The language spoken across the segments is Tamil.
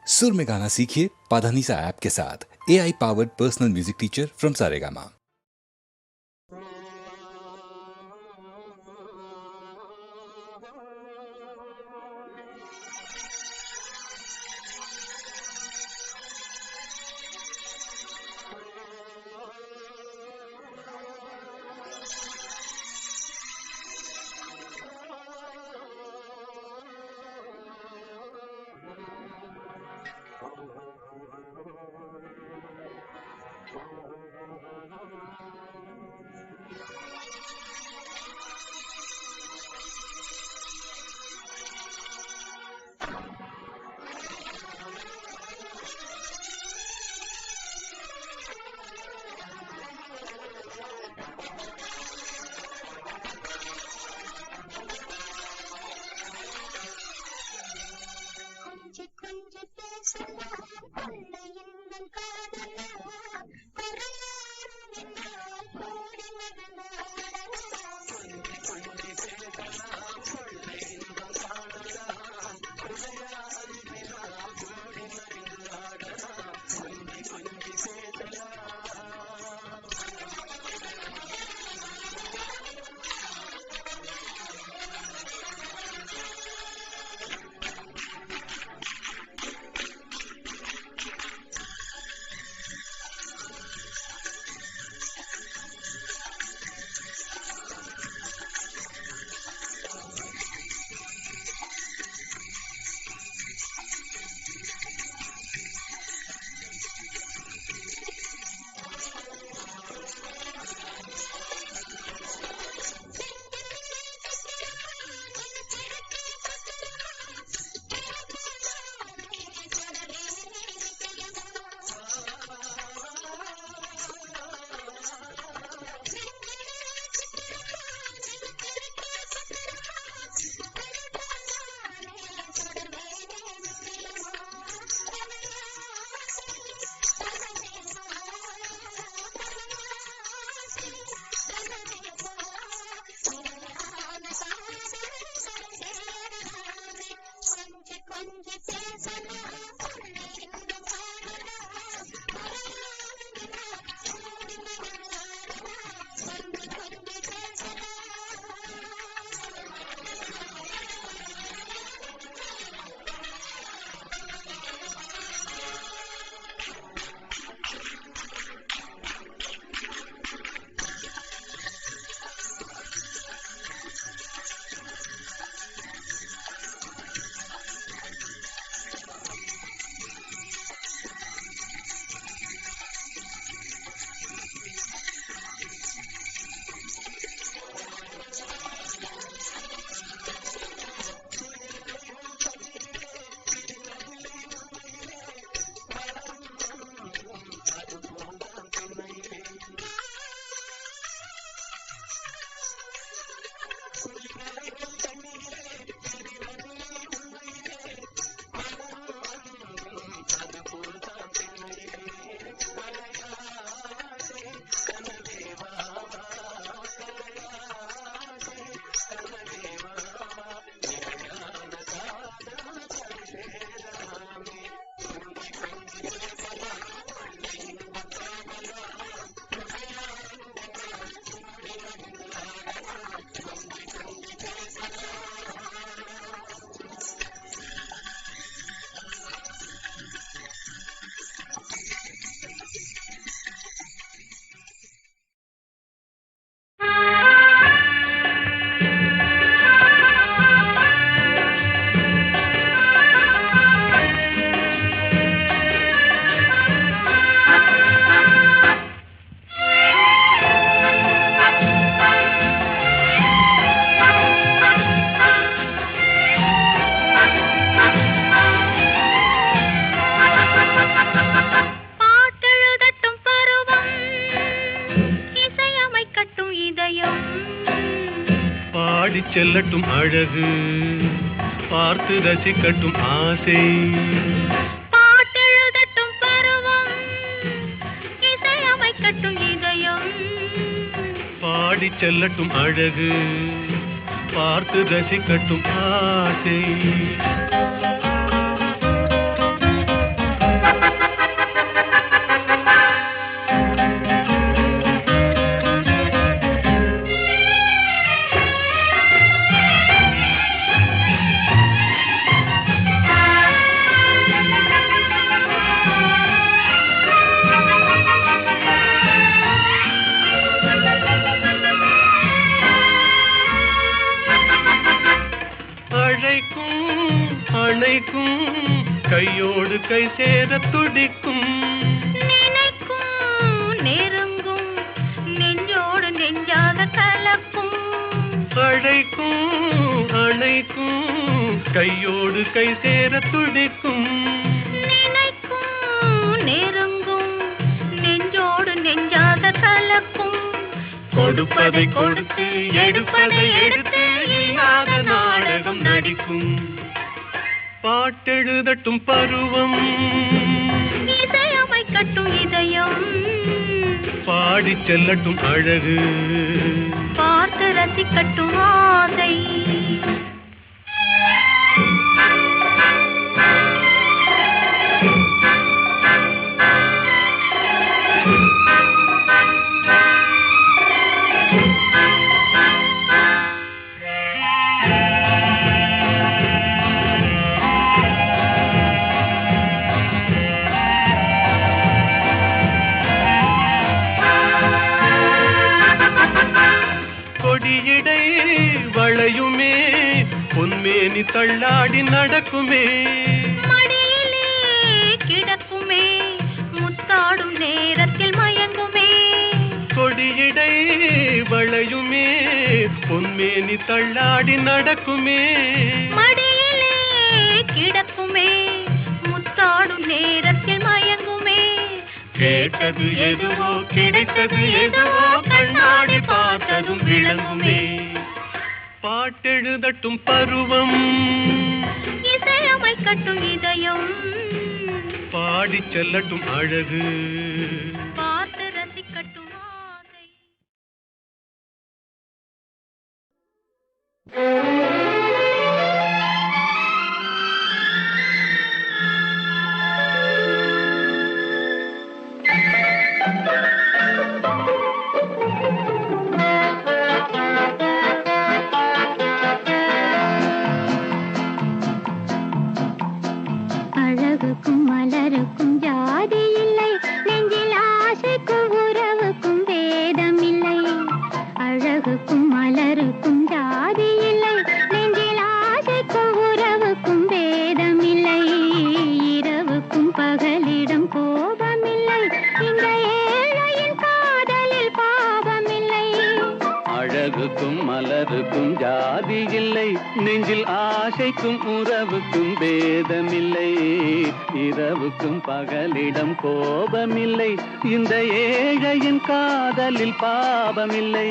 सुर में गाना सीखिए पाधानीसा ऐप के साथ। AI powered personal music teacher from Saregama. செல்லட்டும் அழகு பார்த்து ரசிக்கட்டும் ஆசை பாட்டெழுதட்டும் பருவம் இசையமைக்கட்டும் இதயம் பாடி செல்லட்டும் அழகு பார்த்து ரசிக்கட்டும் ஆசை கையோடு கை சேர துடிக்கும் நினைக்கும் நெருங்கும் நெஞ்சோடு நெஞ்சாக கலக்கும் அழைக்கும் அணைக்கும் கையோடு கை சேர துடிக்கும் நினைக்கும் நெருங்கும் நெஞ்சோடு நெஞ்சாக கலக்கும் கொடுப்பதை கொடுத்து எடுப்பதை எடுத்து இல்லாத நாடகம் நடிக்கும் பாட்டெழுதட்டும் பருவம் இசையமைக்கட்டும் இதயம் பாடிச் செல்லட்டும் அழகு பார்த்து ரசிக்கட்டும் ஆசை கொடியிடை வளையுமே பொன்மேனி தள்ளாடி நடக்குமே மடியிலே கிடக்குமே முத்தாடும் நேரத்தில் மயங்குமே கொடியிடை வளையுமே பொன்மேனி தள்ளாடி நடக்குமே மடியிலே கிடக்குமே முத்தாடும் நேரத்தில் மயங்குமே கேட்டது எதுவோ கிடைத்தது எதுவோ கண்ணாடி பார்த்ததும் விளங்குமே பாட்டெழுதட்டும் பருவம் இசையமைக்கட்டும் இதயம் பாடிச் செல்லட்டும் அழகு பார்த்து ரசிக்கட்டும் ஆசை அழகுக்கும் மலருக்கும் ஜாதி இல்லை நெஞ்சில் ஆசைக்கும் உறவுக்கும் வேதம் இல்லை அழகுக்கும் மலருக்கும் ஜாதி இல்லை நெஞ்சில் ஆசைக்கும் உறவுக்கும் வேதம் இல்லை இரவுக்கும் பகலிடம் கோபம் இல்லை இந்த ஏழையின் காதலில் பாவம் இல்லை அழகுக்கும் மலருக்கும் ஜாதி இல்லை நெஞ்சில் ஆசைக்கும் உறவுக்கும் பேதமில்லை இரவுக்கும் பகலிடம் கோபமில்லை இந்த ஏழையின் காதலில் பாவமில்லை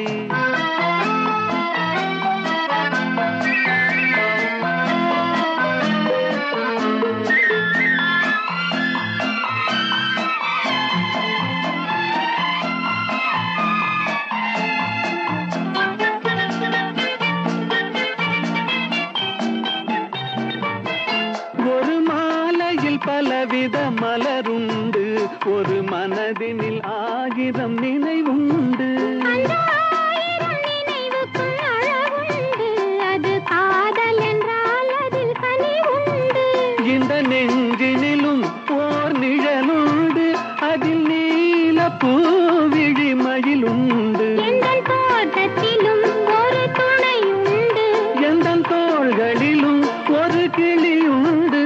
ஒரு மாலையில் பலவித மலருண்டு ஒரு மனதினில் ஆயிரம் நினைவுண்டு அந்த ஆயிரம் நினைவுக்கும் அளவுண்டு அது காதல் என்றால் அதில் கனி உண்டு இந்த நெஞ்சினிலும் ஓர் நிழலுண்டு அதில் நீல பூவிழிமயில் உண்டு எங்கள் தோட்டத்திலும் ஒரு துணை உண்டு எந்தன் தோள்களிலும் ஒரு கிளி உண்டு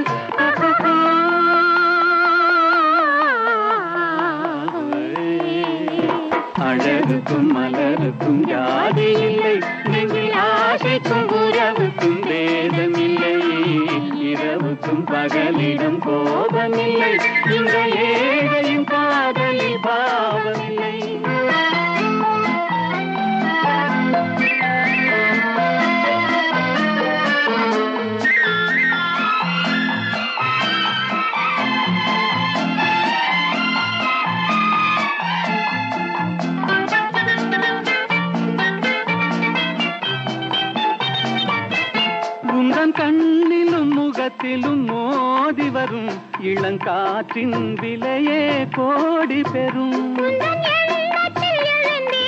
அழகுக்கும் மலருக்கும் ஜாதி இல்லை நெஞ்சில் ஆசைக்கும் உறவுக்கும் வேதமில்லை இரவுக்கும் பகலிடம் கோபமில்லை இந்த ஏழையின் காதலில் பாவமில்லை உந்தன் கண்ணிலும் முகத்திலும் மோதி வரும் இளங்காற்றின் விலையே கோடி பெறும் உந்தன் எண்ணத்தில் எழுந்தே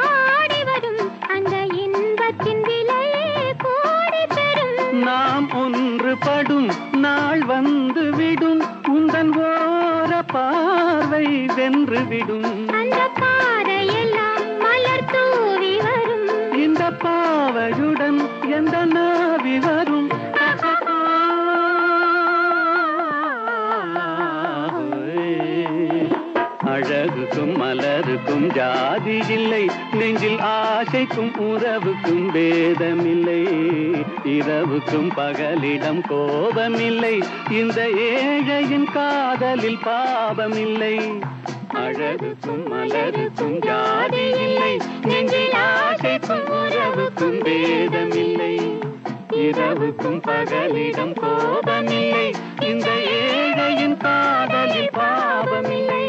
ஆடி வரும் அந்த இன்பத்தின் விலையே கோடி பெறும் நாம் ஒன்றுபடும் நாள் வந்து விடும் உந்தன் ஓர பார்வை வென்று விடும் அந்த பாறையெல்லாம் மலர் தூவி வரும் இந்த பாவையுடன் எந்த நாவி வரும் அழகுக்கும் மலருக்கும் ஜாதி இல்லை, நெஞ்சில் ஆசைக்கும் உறவுக்கும் பேதமில்லை, இரவுக்கும் பகலிடம் கோபமில்லை, இந்த ஏழையின் காதலில் பாவமில்லை. அழகுக்கும் மலருக்கும் ஜாதி இல்லை, நெஞ்சில் ஆசைக்கும் உறவுக்கும் பேதமில்லை, இரவுக்கும் பகலிடம் கோபமில்லை, இந்த ஏழையின் காதலில் பாவமில்லை.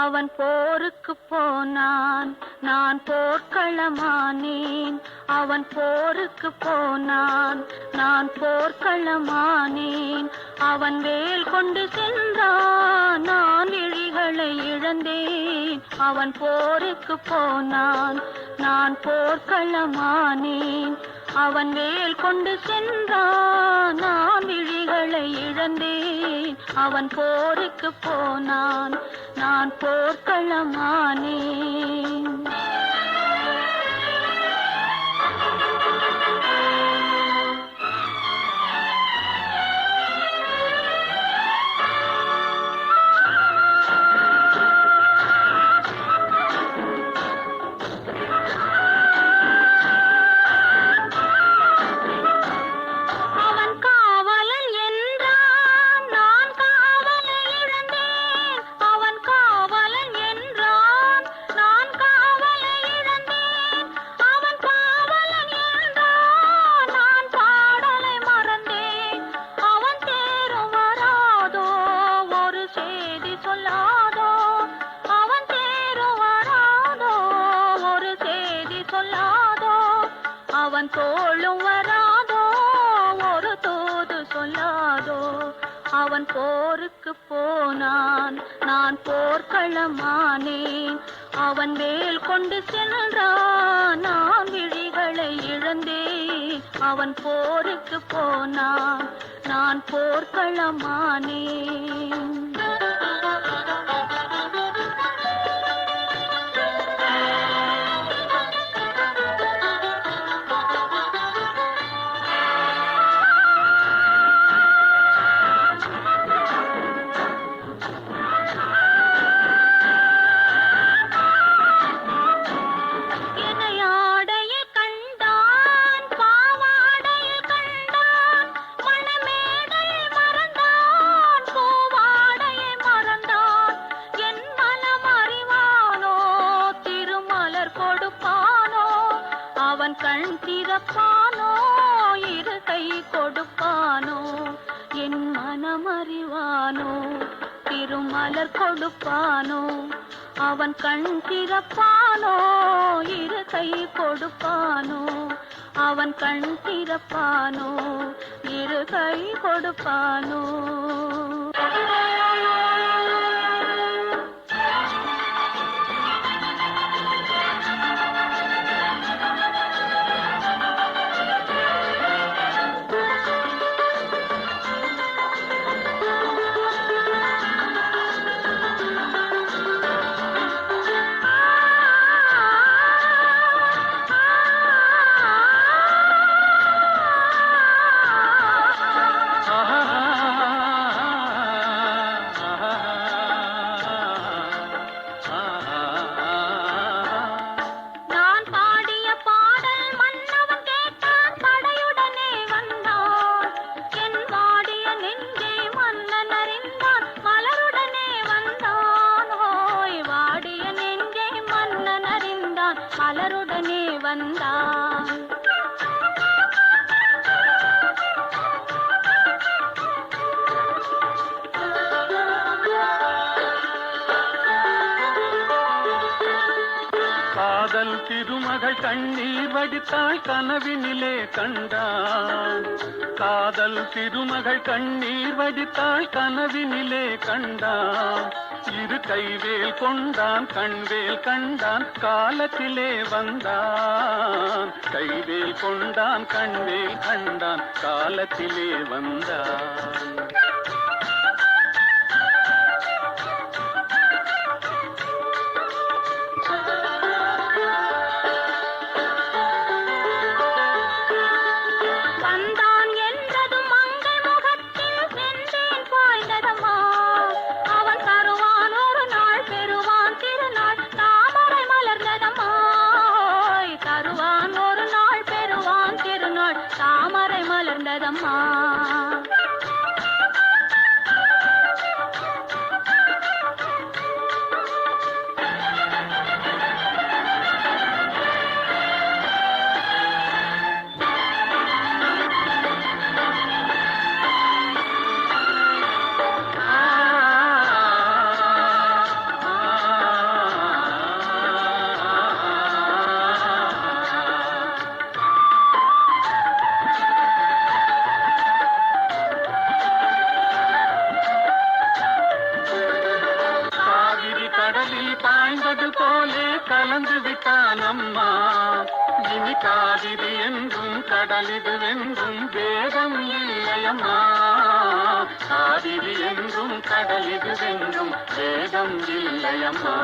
அவன் போருக்கு போனான், நான் போர்க்களமானேன். அவன் போருக்கு போனான், நான் போர்க்களமானேன். அவன் வேல் கொண்டு சென்றான், நான் விழிகளை இழந்தேன். அவன் போருக்கு போனான், நான் போர்க்களமானேன். அவன் வேல் கொண்டு சென்றான், நான் விழிகளை இழந்தேன். அவன் போருக்கு போனான், நான் போர்க்களமானேன். தோளும் வராதோ, ஒரு தூது சொல்லாதோ. அவன் போருக்கு போனான், நான் போர்க்களமானேன். அவன் வேல் கொண்டு சென்றான், நான் விழிகளை இழந்தேன். அவன் போருக்கு போனான், நான் போர்க்களமானேன். கண் திறப்பானோ, இரு கை கொடுப்பானோ, என் மனமறிவானோ, திருமலர் கொடுப்பானோ. அவன் கண் திறப்பானோ, இரு கை கொடுப்பானோ, அவன் கண் திறப்பானோ, இரு கை கொடுப்பானோ. திருமகள் கண்ணீர் வடித்தாள் கனவினிலே கண்டான். காதல் திருமகள் கண்ணீர் வடித்தாள் கனவினிலே கண்டான். இரு கைவேல் கொண்டான் கண்வேல் கண்டான் காலத்திலே வந்தான். கைவேல் கொண்டான் கண்வேல் கண்டான் காலத்திலே வந்தான். பாய்ந்தது போலே கலந்து விட்டான் அம்மா. இனி காவிரி என்றும் கடலிது வென்றும் வேதம் இல்லையம்மா. காவிரி என்றும் கடலிது வென்றும் வேதம் இல்லையம்மா.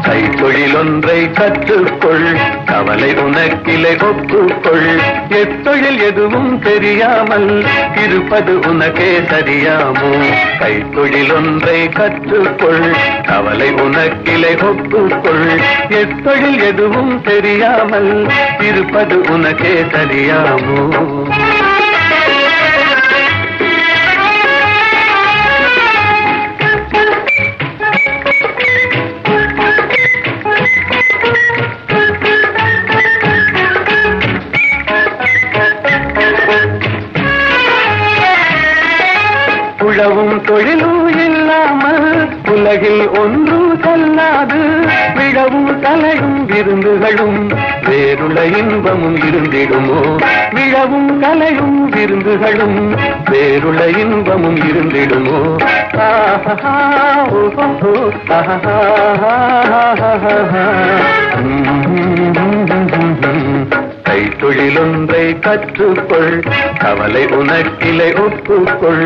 கைத்தொழிலொன்றை கற்றுக்கொள், கவலை உனக்கிலை ஒப்புக்கொள். எத்தொழில் எதுவும் தெரியாமல் இருப்பது உனக்கே சரியாமோ? கைத்தொழிலொன்றை கற்றுக்கொள், கவலை உனக்கிலை ஒப்புக்கொள். எத்தொழில் எதுவும் தெரியாமல் இருப்பது உனக்கே சரியாமோ? உழவும் தொழிலும் இல்லாமல் உலகில் ஒன்றும் செல்லாது. விழவும் கலையும் விருந்துகளும் வேறுள்ள இன்பமும் இருந்திடுமோ? விழவும் கலையும் விருந்துகளும் வேறுள்ள இன்பமும் இருந்திடுமோ? கைத்தொழிலொன்றை கற்றுக்கொள், கவலை உனக்கிலை ஒப்புக்கொள்.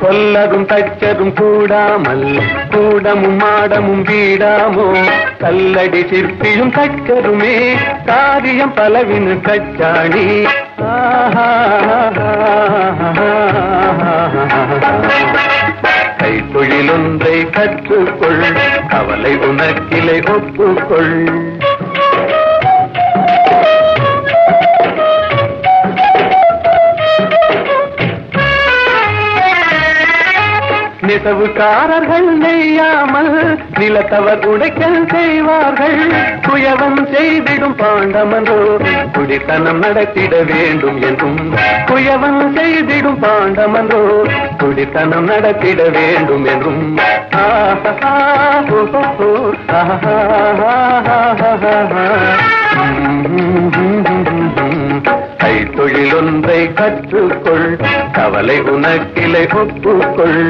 கொல்லதும் தச்சதும் கூடாமல் கூடமும் மாடமும் வீடாமோ? கல்லடி சிற்பியும் தச்சதுமே காரியம் பலவினு கச்சாணி. கைத்தொழிலொன்றை கற்றுக்கொள், கவலை உனக்கிலை ஒப்புக்கொள். நெசவுக்காரர்கள் நெய்யாமல் நிலத்தவர் உடைக்கல் செய்வார்கள். குயவம் செய்திடும் பாண்டமன்றோ குடித்தனம் நடத்திட வேண்டும் என்றும். குயவம் செய்திடும் பாண்டமன்றோ குடித்தனம் நடத்திட வேண்டும் என்றும். கைத்தொழிலொன்றை கற்றுக்கொள், கவலை உனக்கிலை ஒப்புக்கொள்.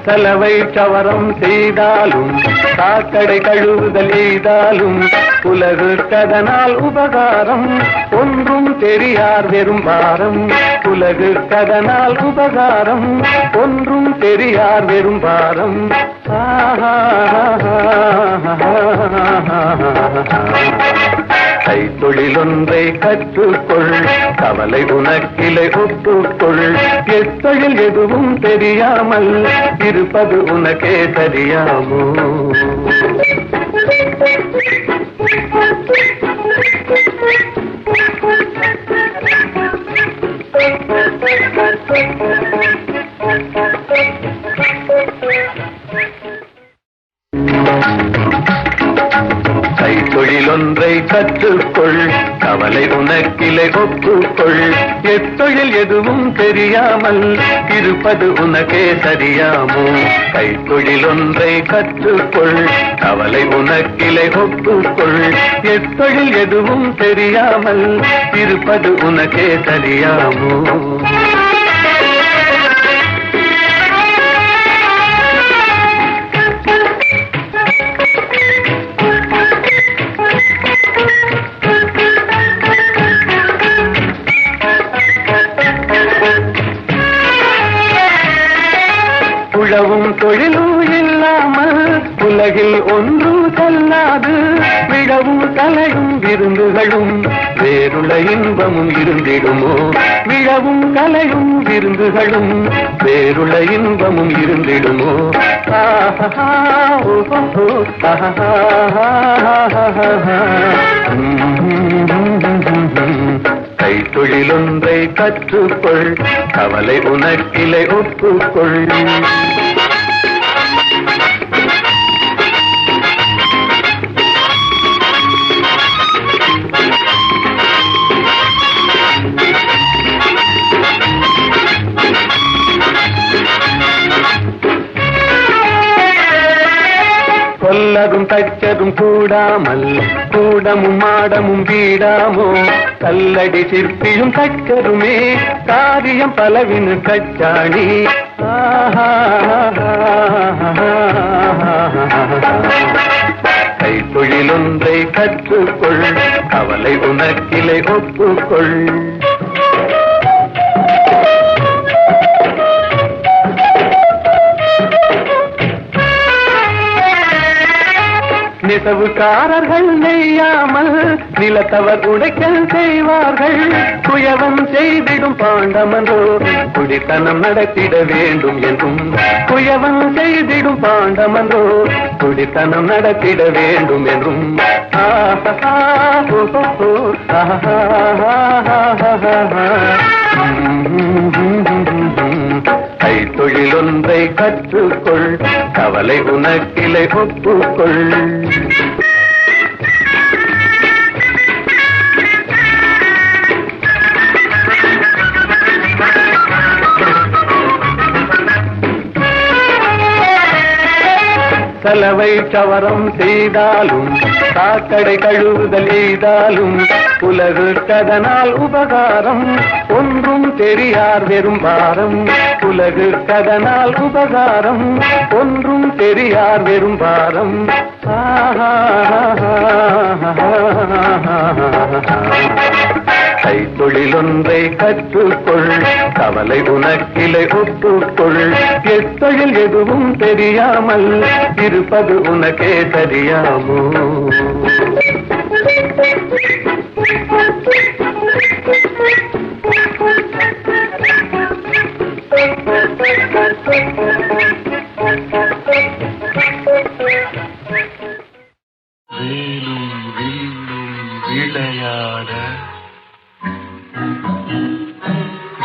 செலவை சவரம் செய்தாலும் சாக்கடை கழுவுதல் எய்தாலும் உலகுக்கதனால் உபகாரம் ஒன்றும் தெரியார் வெறும் பாரம். உலகுக்கதனால் உபகாரம் ஒன்றும் தெரியார் வெறும் பாரம். கைத்தொழில் ஒன்றை கற்றுக்கொள், கவலை உனக்கிலை ஒப்புக்கொள். எத்தொழில் எதுவும் தெரியாமல் இருப்பது உனக்கே தெரியாமோ? கைத்தொழில் ஒன்றை கற்றுக்கொள், கவலை உனக்கிலை ஒப்புக்கொள். எத்தொழில் எதுவும் தெரியாமல் இருப்பது உனக்கே சரியாமோ? கைத்தொழில் ஒன்றை கற்றுக்கொள், கவலை உனக்கிலை ஒப்புக்கொள். எத்தொழில் எதுவும் தெரியாமல் இருப்பது உனக்கே சரியாமோ? உழவும் தொழிலும் இல்லாமல் உலகில் ஒன்றும் செல்லாது. விழவும் கலையும் விருந்துகளும் வேறுள்ள இன்பமும் இருந்திடுமோ? விழவும் கலையும் விருந்துகளும் வேறுள்ள இன்பமும் இருந்திடுமோ? கைத்தொழில் ஒன்றை கற்றுக்கொள், கவலை உனக்கிலை ஒப்புக்கொள். கொல்லதும் தச்சதும் கூடாமல் கூடமும் மாடமும் வீடாமோ? கல்லடி சிற்பியும் தச்சருமே காரியம் பலவினு கச்சாணி. கைத்தொழில் ஒன்றை கற்றுக்கொள், கவலை உனக்கிலை ஒப்புக்கொள். நெசவுக்காரர்கள் நெய்யாமல் நிலத்தவர் உடைக்கல் செய்வார்கள். குயவம் செய்திடும் பாண்டமன்றோ குடித்தனம் நடத்திட வேண்டும் என்றும். குயவம் செய்திடும் பாண்டமன்றோ குடித்தனம் நடத்திட வேண்டும் என்றும். கைத்தொழில் ஒன்றை கற்றுக்கொள், கவலை உனக்கிலை ஒப்புக்கொள். செலவை சவரம் செய்தாலும் சாக்கடை கழுவுதல் எய்தாலும் உலகுக்கதனால் உபகாரம் ஒன்றும் தெரியார் வெறும் பாரம். உலகுக்கதனால் உபகாரம் ஒன்றும் தெரியார் வெறும் பாரம். கைத்தொழில் ஒன்றை கற்றுக்கொள், கவலை உனக்கிலை ஒப்புக்கொள். எத்தொழில் எதுவும் தெரியாமல் இருப்பது உனக்கே தெரியாமோ? வேலும் வில்லும் விளையாட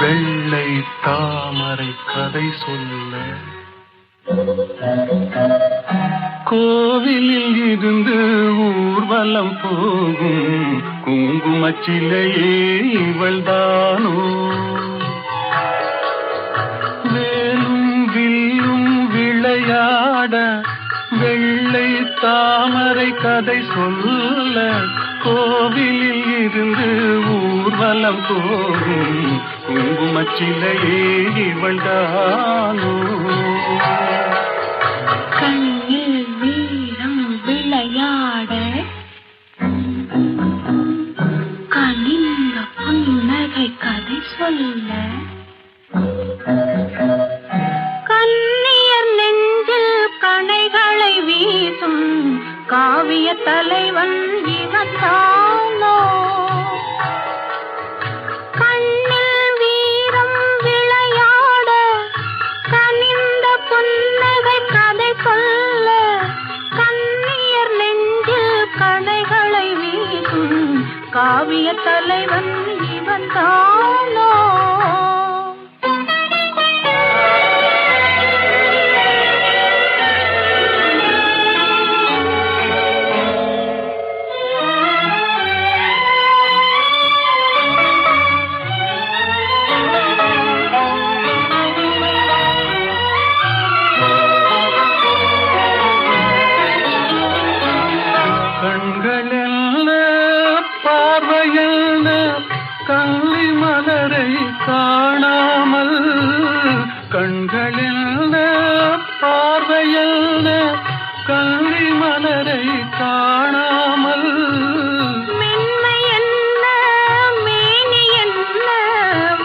வெள்ளை தாமரை கதை சொல்ல கோவிலில் இருந்து ஊர்வலம் போகும் குங்குமச்சிலையே இவள்தானோ? வேலும் வில்லும் விளையாட வெள்ளை தாமரை கதை சொல்ல கோவிலில் இருந்து ஊர்வலம் போகும் குங்குமச்சிலையே இவள்தானோ? காவிய தலைவன் இவன் தானோ கண்ணில் வீரம் விளையாட கனிந்த புன்னகை கதை சொல்ல கண்ணியர் நெஞ்சில் கடைகளை வீசும் காவிய தலைவன் இவன் தானோ கள்ளி மலரை காணாமல் கண்களில் பார்வையில் கள்ளி மலரை காணாமல் மென்மை என்ன மேனி என்ன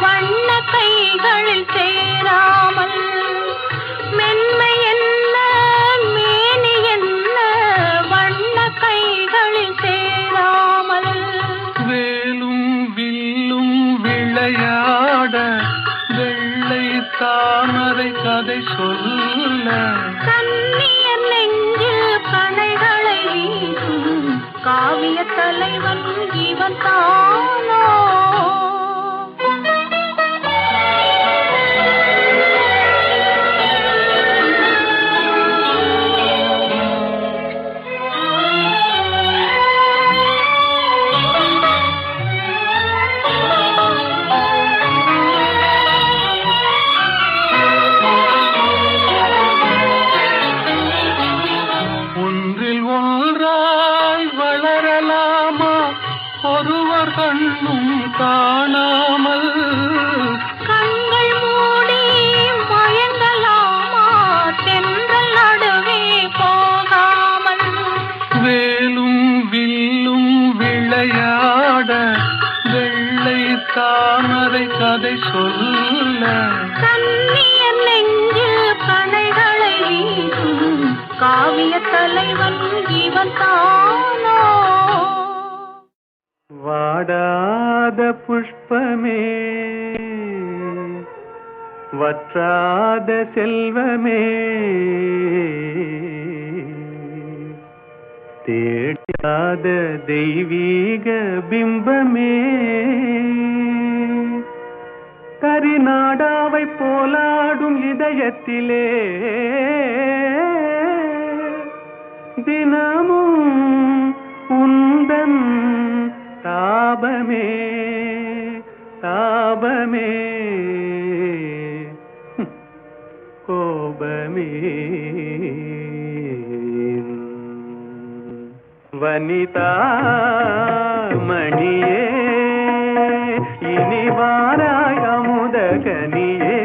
வண்ண கைகளில் சேராமல் மென்மை என்ன மேனி என்ன வண்ண கைகளில் சேராமல் வேலும் வில்லும் விளையாட வெள்ளை தாமரை கதை சொல்ல கண்ணியர் நெஞ்சில் கணைகளை வீசும் காவிய தலைவன் இவன் தானோ ஒருவர் கண்ணும் காணாமல் கண்கள் மூடி மயங்கலாமா தென்றல் நடுவே போகாமல் வேலும் வில்லும் விளையாட வெள்ளை தாமரை கதை சொல்ல கண்ணியர் நெஞ்சில் கணைகளை வீசும் காவிய தலைவன் இவன் தானோ வாடாத புஷ்பமே வற்றாத செல்வமே தேடாத தெய்வீக பிம்பமே கரிநாடாவை போலாடும் இதயத்திலே தினமும் உந்தன் தாபமே தாபமே கோபமே வனிதா மணியே இனி வாராய் அமுத கனியே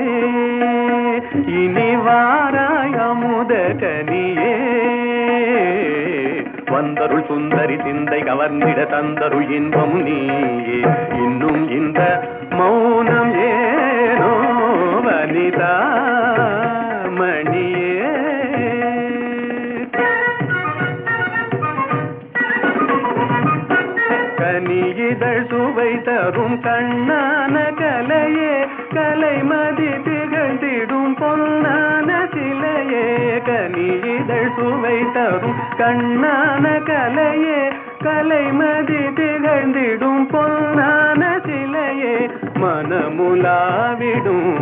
இனி வாராய் அமுத கனியே வந்தருள் சுந்தரி சிந்தை கவர்ந்திட தந்தருள் இன்பம் நீயே இன்னும் இந்த மௌனம் ஏனோ வனிதா மணியே கனியிதழ் சுவை தரும் கண்ணான கலையே கலைமதி திகழ்ந்திடும் பொன்னான சிலையே கனியிதழ் சுவை தரும் கண்ணான கலையே கலைமதி திகழ்ந்திடும் பொன்னான சிலையே மனமுலாவிடும்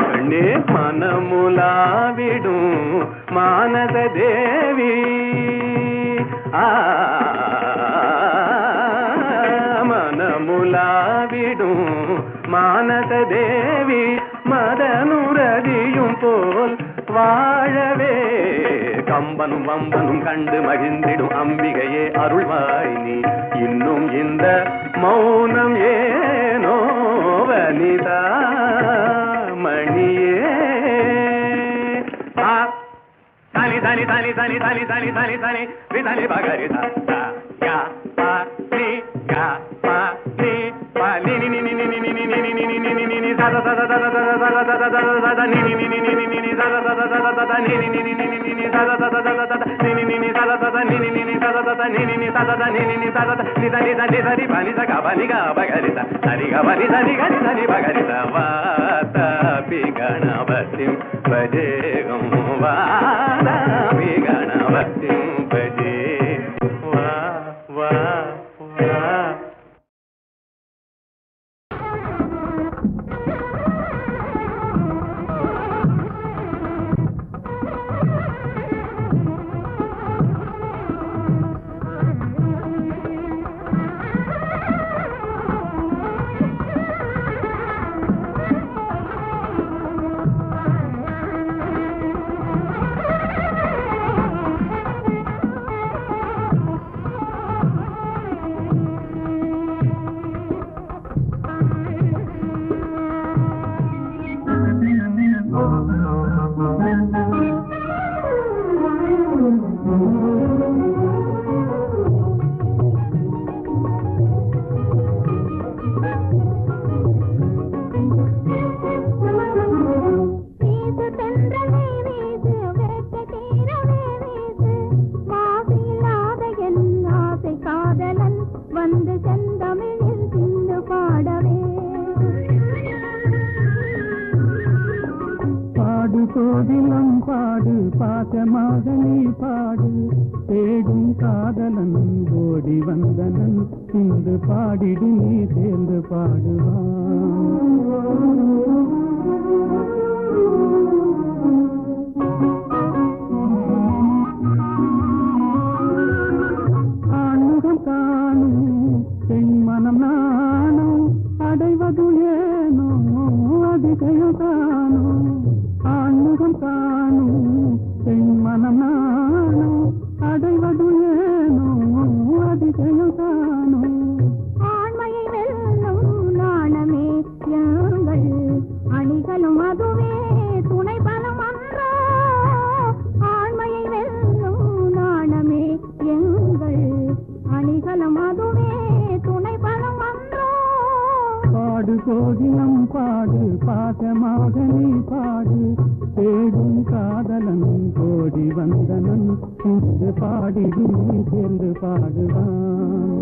கண்ணே மனமுலாவிடும் மானத தேவி மனமுலாவிடும் மானத தேவி மதனுரதியும் போல் வாழவே கம்பனும் வம்பனும் கண்டு மகிழ்ந்திடும் அம்பிகையே அருள்வாய் நீ இன்னும் இந்த மௌனம் ஏனோ வனிதா மணியே தனி தனி தனி தனி தனி தனி தனி தனி விதனி பகரி தா யா பா நீ யா பா நீ பா நீ நீ நீ நீ நீ நீ நீ நீ நீ நீ நீ நீ சத சத சத சத சத சத சத நீ நீ நீ நீ நீ நீ சத गणपतिं भजे वादामि गणपतिं भजे वा वा वा கோதிலம் பாடு பாசமாக நீ பாடு தேடும் காதலன் ஓடி வந்தனன் இன்று பாடிடு நீ சேர்ந்து ஆண்முகம் காணும் பெண் மனம் நானும் அடைவது ஏனோ அதிசயம் காணும் ஆண்முகம் காணும் பெண் மனம் நானும் அடைவது ஏனோ அதிசயம் காணும் ஆண்மையை வெல்லும் நாணமே யாங்கள் அணிகளும் அதுவே துணை பலம் அன்றோ ஆண்மையை வெல்லும் நாணமே எங்கள் அணிகளும் அதுவே துணை பலம் அன்றோ பாடு கோதிலம் பாடு பாசமாக நீ பாடு தேடும் காதலன் கோடி வந்தனன் இன்று பாடிடு நீ சேர்ந்து பாடுவான்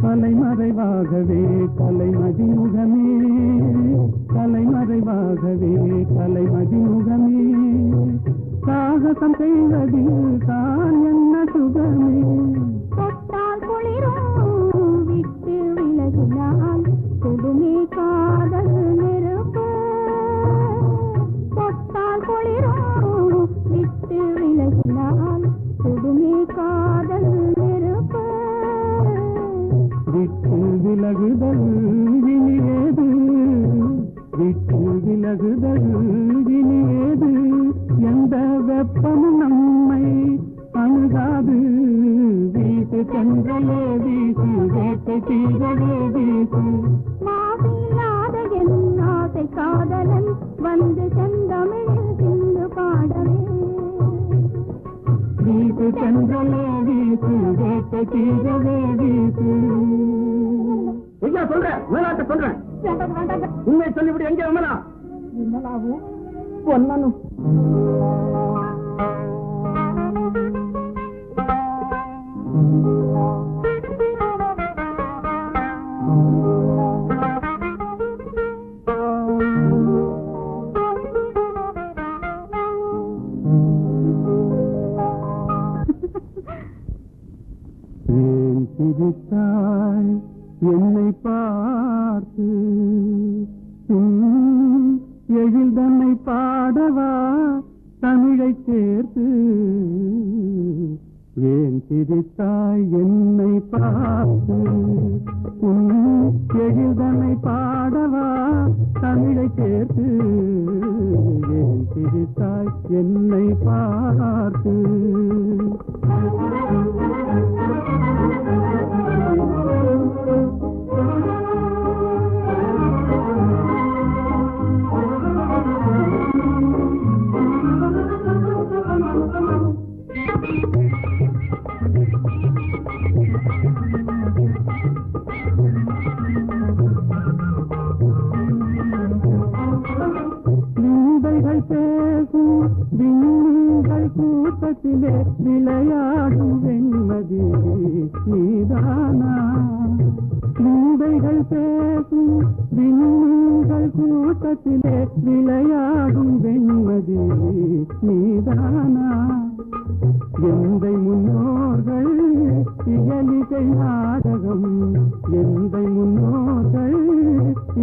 கலைமறைவாகவே கலைமதிமுகமே கலைமறைவாகவே கலைமதிமுகமே சாகசம் செய்வதில் தான் என்ன சுகமே தொட்டால் குளிரும் விட்டு விலகினால் கொடுமே காதல் நெருப்பு தொட்டால் குளிரும் விட்டு விலகினால் கொடுமே காதல் நெருப்பு விட்டு விலகுதல் வினியேது விட்டு விலகுதல் வினியேது எந்த வெப்பமும் நம்மை அணுகாது வீட்டு சென்றலே வீசு வேட்டை தீரவே வீசு மாவில்லாத என் ஆசை காதலன் வந்து செந்தமிழில் சிந்து பாடவே வீட்டு சென்றலே வீசு வேட்டை தீரவே வீசு என்ன சொல்றேன் மேலாட்ட சொல்றேன் உண்மை சொல்லிவிடு எங்கே விமலா விமலாவும் பொன்னனும் சிரித்தாய் என்னை பார்த்து எழில் தன்னை பாடவா தமிழை சேர்த்து ஏன் சிரித்தாய் என்னை பார்த்து உன் எழில்தனை பாடவா தமிழை சேர்த்து ஏன் சிரித்தாய் என்னை பார்த்து பேசும் விண்கள் கூட்டத்திலே விளையாடும் வெண்மதி நீதானா நீதைகள் பேசும் விண்கள் கூட்டத்திலே விளையாடும் வெண்மதி நீதானா எந்தை முன்னோர்கள் இயலிசை நாடகம் எந்தை முன்னோர்கள்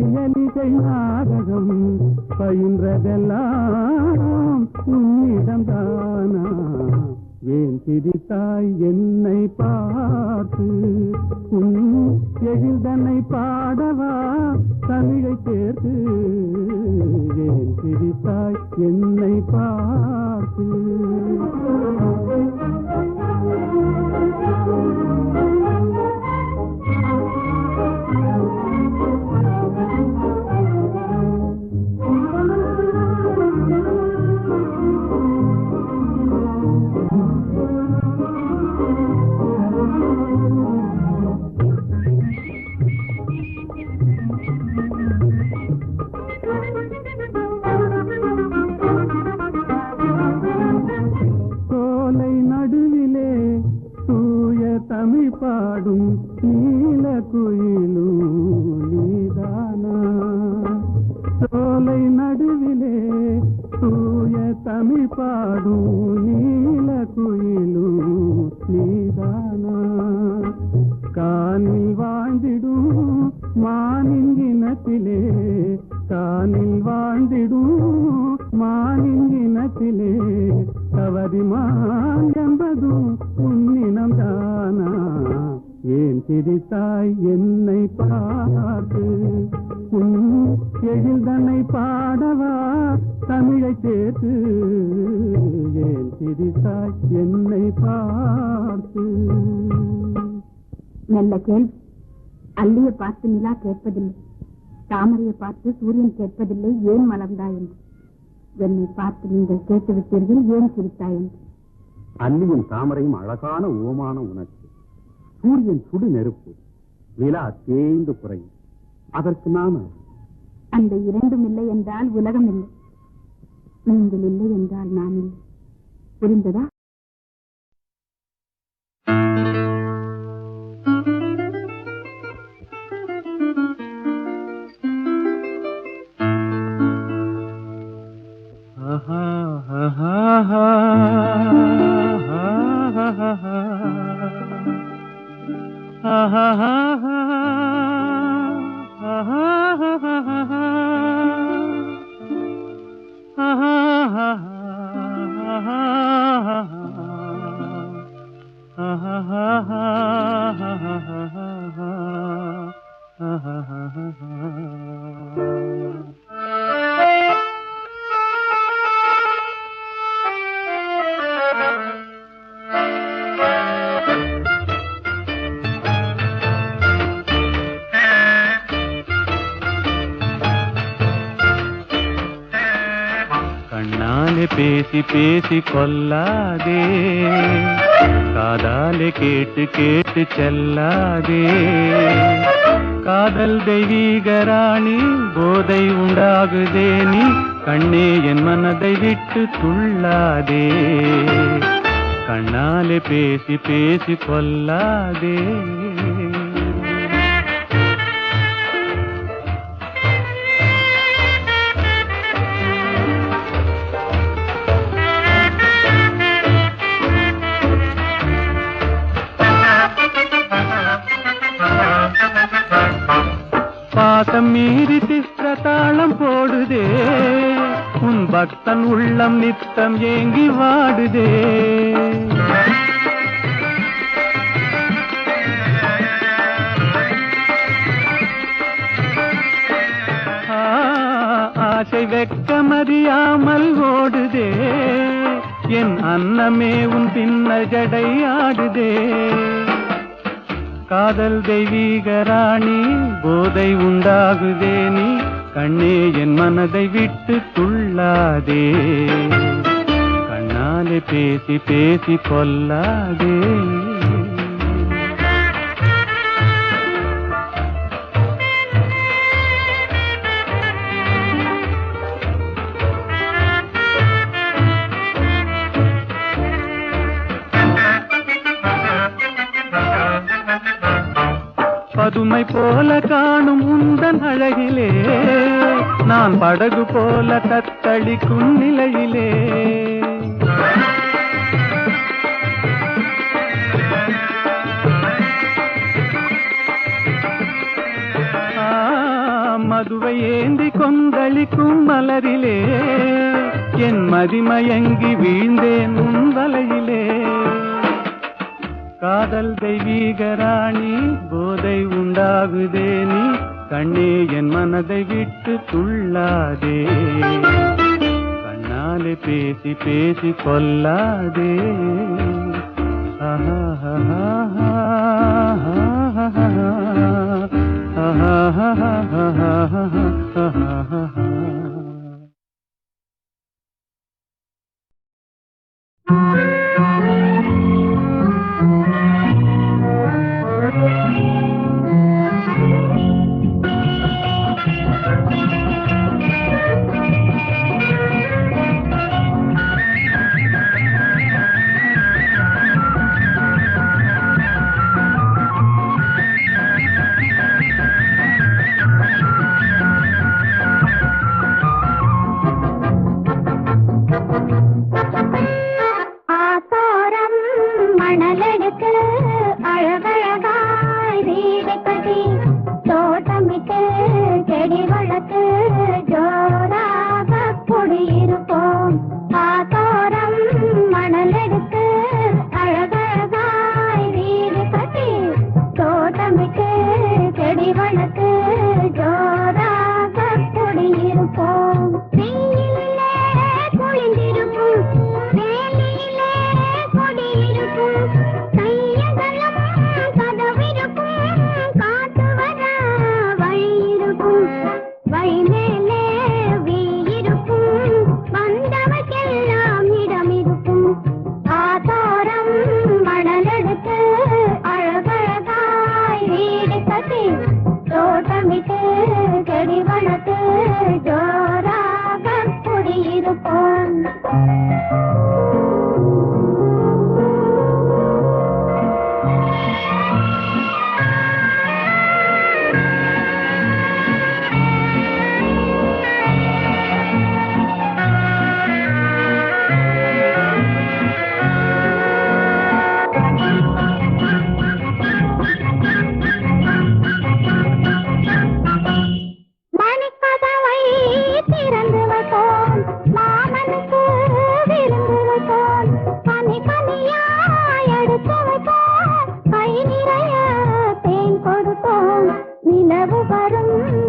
இயலிசை நாடகம் பயின்றதெல்லாம் உன்னிடம்தானா ஏன் சிரித்தாய் என்னை பார்த்து உன் எழில்தனை பாடவா தமிழை சேர்த்து ஏன் சிரித்தாய் என்னை பார்த்து தமிழ் பாடும் நீல குயிலும் நீதானா சோலை நடுவிலே தூய தமிழ் பாடும் நீல குயிலும் நீதானா காணில் வாழ்ந்திடும் மானின் இனத்திலே காணில் வாழ்ந்திடும் மானின் இனத்திலே கவரிமான் என்பதும் உன்னினம் தானா ஏன் சிரித்தாய் என்னை பார்த்து உன் எழில்தனை பாடவா தமிழை சேர்த்து ஏன் சிரித்தாய் என்னை பார்த்து நல்ல கேள்வி. அல்லியை பார்த்து நிலா கேட்பதில்லை, தாமரையை பார்த்து சூரியன் கேட்பதில்லை ஏன் மலர்ந்தாய் என்று. என்னை பார்த்து நீங்கள் கேட்டு விட்டீர்கள் ஏன் சிரித்தாய் என்று. அல்லியும் தாமரையும் அழகான ஓமான உனக்கு. சூரியன் சுடு நெருப்பு, நிலா தேய்ந்து குறையும். அதற்கு நாம அந்த இரண்டும் இல்லை என்றால் உலகம் இல்லை. நீங்கள் இல்லை என்றால் நான் இல்லை. புரிந்ததா? பேசி பேசி கொல்லாதே, காதாலே கேட்டு கேட்டு செல்லாதே. காதல் தெய்வீகராணி போதை உண்டாகுதே, நீ கண்ணே என் மனதை விட்டு துள்ளாதே. கண்ணாலே பேசி பேசி கொல்லாதே. பாசம் மீறி திஸ்ர தாளம் போடுதே, உன் பக்தன் உள்ளம் நித்தம் ஏங்கி வாடுதே. ஆசை வெட்கமறியாமல் ஓடுதே என் அன்னமே உன் பின்ன ஜடை ஆடுதே காதல் தெய்வீக ராணி போதை உண்டாகுதே நீ கண்ணே என் மனதை விட்டு துள்ளாதே கண்ணாலே பேசி பேசி கொல்லாதே பதுமை போல காணும் உந்தன் அழகிலே நான் படகு போல தத்தளிக்கும் நிலையிலே மதுவை ஏந்தி கொந்தளிக்கும் மலரிலே என் மதிமயங்கி வீழ்ந்தேன் உன் வலையிலே காதல் தெய்வீக ராணி போதை உண்டாகுதே நீ கண்ணே என் மனதை விட்டு துள்ளாதே கண்ணாலே பேசி பேசி கொல்லாதே நிலவு வரும்